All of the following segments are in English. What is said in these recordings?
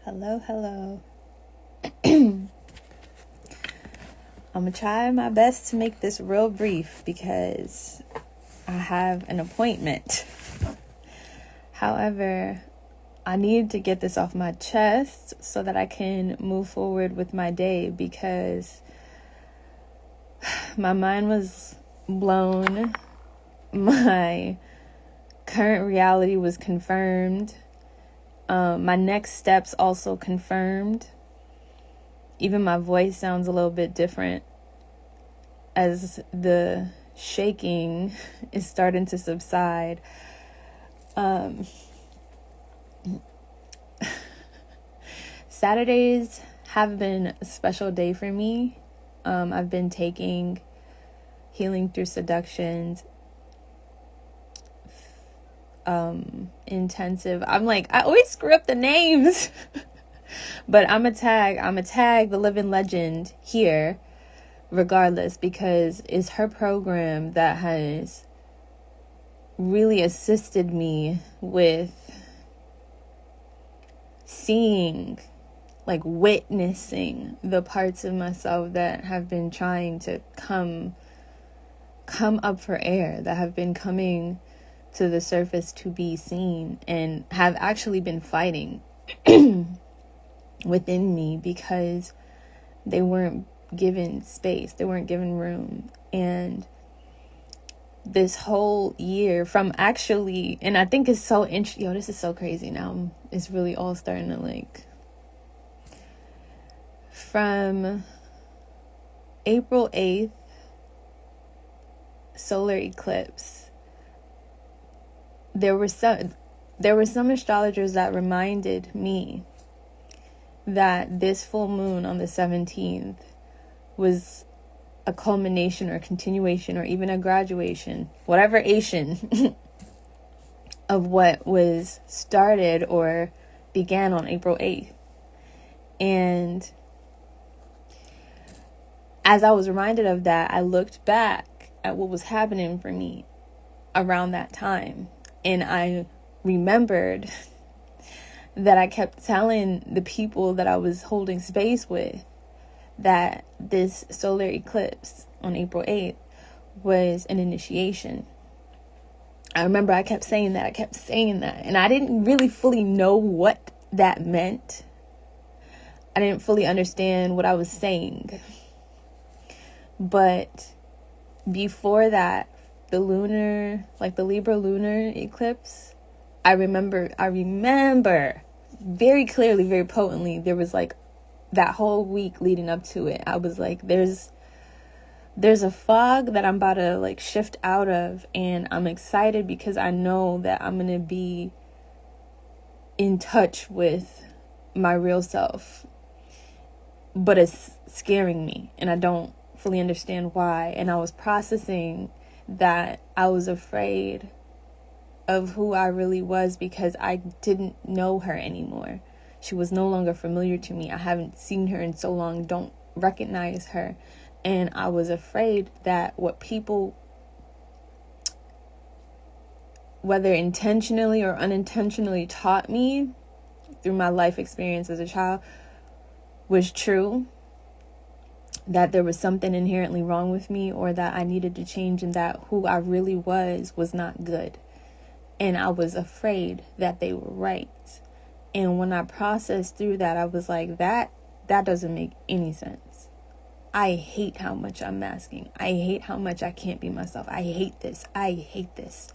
Hello. I'm gonna try my best to make this real brief because I have an appointment. However, I need to get this off my chest so that I can move forward with my day because my mind was blown. My current reality was confirmed. My next steps also confirmed. Even my voice sounds a little bit different as the shaking is starting to subside. Saturdays have been a special day for me. I've been taking Healing Through Seduction intensive. I always screw up the names. But I'm a tag the living legend here regardless, because it's her program that has really assisted me with seeing, witnessing the parts of myself that have been trying to come up for air, that have been coming to the surface to be seen, and have actually been fighting within me because they weren't given space, they weren't given room. And this whole year from actually, and I think it's so interesting, this is so crazy now, it's really all starting to from April 8th, solar eclipse, there were some astrologers that reminded me that this full moon on the 17th was a culmination or continuation or even a graduation, whatever Asian, of what was started or began on April 8th. And as I was reminded of that, I looked back at what was happening for me around that time. And I remembered that I kept telling the people that I was holding space with that this solar eclipse on April 8th was an initiation. I remember I kept saying that. And I didn't really fully know what that meant. I didn't fully understand what I was saying. But before that, the Libra lunar eclipse, I remember very clearly, very potently, there was that whole week leading up to it, I was like, there's a fog that I'm about to shift out of, and I'm excited because I know that I'm going to be in touch with my real self. But it's scaring me, and I don't fully understand why. And I was processing that I was afraid of who I really was because I didn't know her anymore. She was no longer familiar to me. I haven't seen her in so long, don't recognize her. And I was afraid that what people, whether intentionally or unintentionally, taught me through my life experience as a child was true. That there was something inherently wrong with me, or that I needed to change, and that who I really was not good. And I was afraid that they were right. And when I processed through that, I was like, that doesn't make any sense. I hate how much I'm masking. I hate how much I can't be myself. I hate this.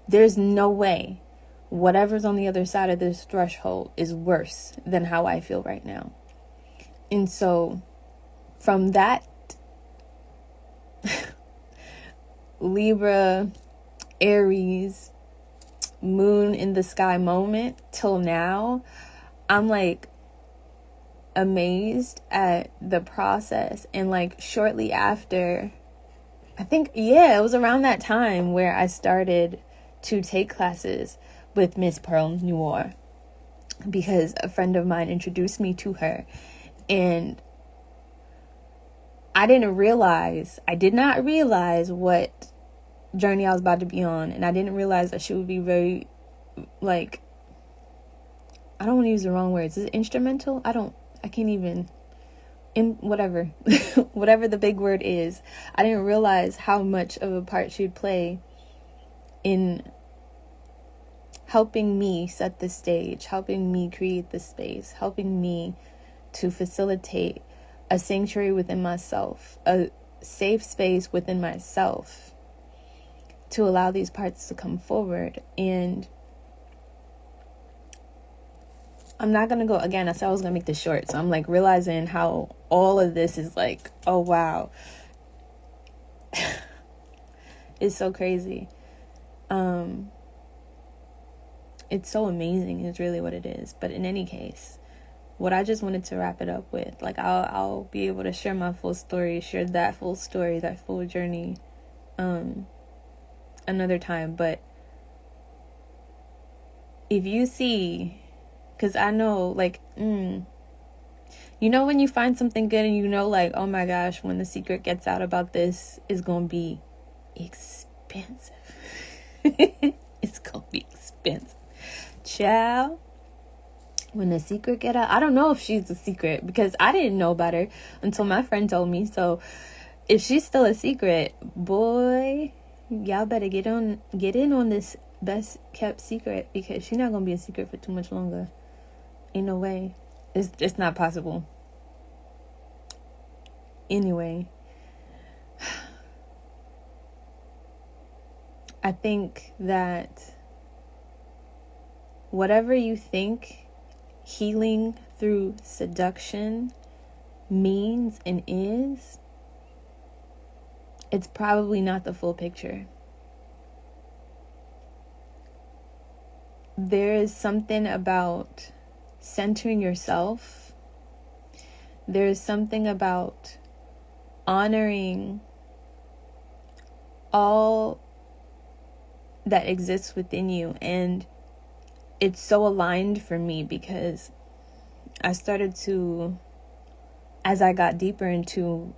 There's no way whatever's on the other side of this threshold is worse than how I feel right now. And so from that Libra, Aries, moon in the sky moment till now, I'm amazed at the process. And shortly after, I think, it was around that time where I started to take classes with Miss Perle Noire because a friend of mine introduced me to her. And I did not realize what journey I was about to be on. And I didn't realize that she would be very, I don't want to use the wrong words. Is it instrumental? I can't even, whatever, whatever the big word is. I didn't realize how much of a part she'd play in helping me set the stage, helping me create the space, helping me to facilitate a sanctuary within myself, a safe space within myself to allow these parts to come forward. And I'm not going to go, again, I said I was going to make this short. So I'm like realizing how all of this is like, oh, wow. It's so crazy. It's so amazing is really what it is. But in any case, what I just wanted to wrap it up with, like I'll be able to share my full story, share that full story, that full journey, another time. But if you see, because I know, like, you know, when you find something good and you know, like, oh my gosh, when the secret gets out about this, it's gonna be expensive. It's gonna be expensive. Ciao. When the secret get out, I don't know if she's a secret because I didn't know about her until my friend told me. So if she's still a secret, boy, y'all better get in on this best kept secret, because she's not gonna be a secret for too much longer. Ain't no way. It's not possible. Anyway, I think that whatever you think healing through seduction means and is, it's probably not the full picture. There is something about centering yourself. There is something about honoring all that exists within you. And it's so aligned for me because I started to, as I got deeper into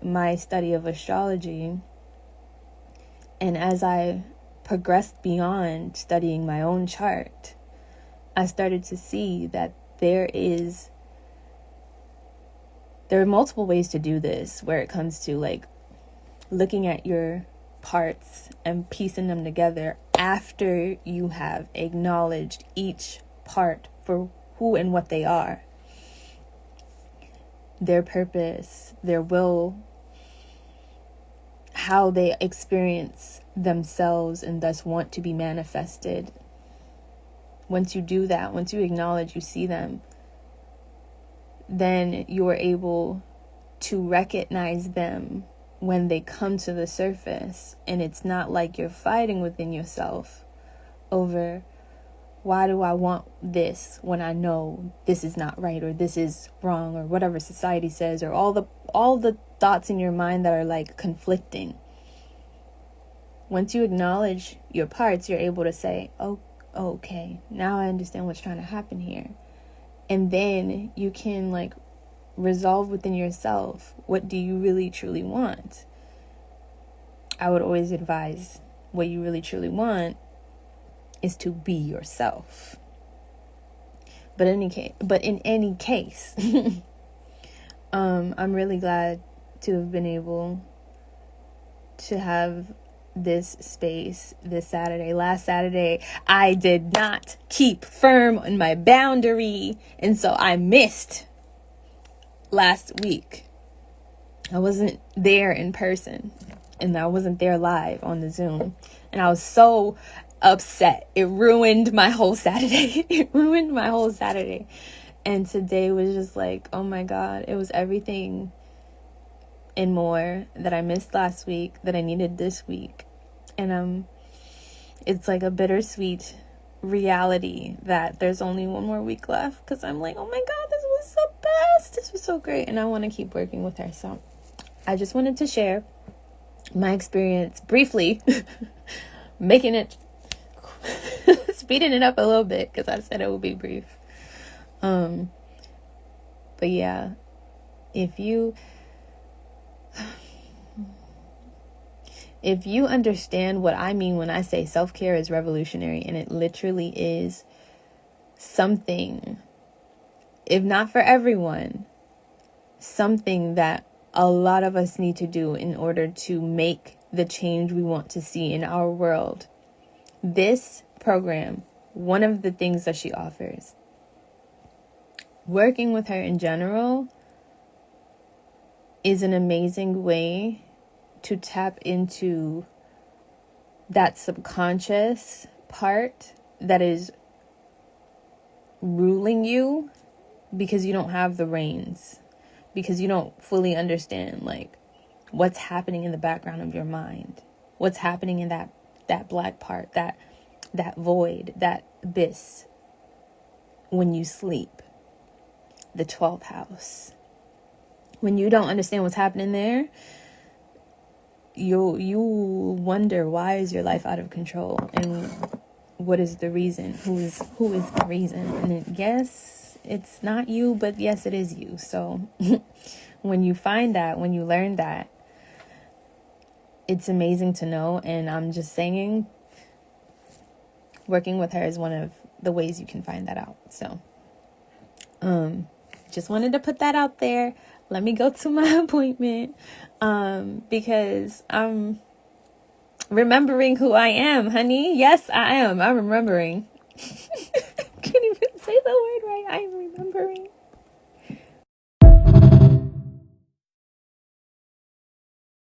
my study of astrology, and as I progressed beyond studying my own chart, I started to see that there are multiple ways to do this, where it comes to like looking at your parts and piecing them together after you have acknowledged each part for who and what they are, their purpose, their will, how they experience themselves and thus want to be manifested. Once you do that, once you acknowledge, you see them, then you are able to recognize them when they come to the surface. And it's not like you're fighting within yourself over, why do I want this when I know this is not right, or this is wrong, or whatever society says, or all the thoughts in your mind that are like conflicting. Once you acknowledge your parts, you're able to say, oh, okay, now I understand what's trying to happen here. And then you can like resolve within yourself, what do you really truly want? I would always advise what you really truly want is to be yourself. But in any case, I'm really glad to have been able to have this space this Saturday. Last Saturday, I did not keep firm on my boundary, and so I missed last week. I wasn't there in person, and I wasn't there live on the Zoom, and I was so upset. It ruined my whole Saturday. And today was just like, oh my God, it was everything and more that I missed last week that I needed this week. And it's like a bittersweet reality that there's only one more week left, because I'm like, oh my God, this was the best. This was so great. And I want to keep working with her. So I just wanted to share my experience briefly, making it, speeding it up a little bit, because I said it would be brief. But yeah, if you understand what I mean when I say self-care is revolutionary, and it literally is something, if not for everyone, something that a lot of us need to do in order to make the change we want to see in our world. This program, one of the things that she offers, working with her in general, is an amazing way to tap into that subconscious part that is ruling you, because you don't have the reins, because you don't fully understand like what's happening in the background of your mind, what's happening in that black part, that void, that abyss when you sleep, the 12th house. When you don't understand what's happening there, you wonder, why is your life out of control, and what is the reason? Who is the reason? And yes, it's not you, but yes, it is you. So when you find that, when you learn that, it's amazing to know. And I'm just saying, working with her is one of the ways you can find that out. So just wanted to put that out there. Let me go to my appointment, because I'm remembering who I am, honey. Yes, I am. I'm remembering. Can't even say the word right. I'm remembering.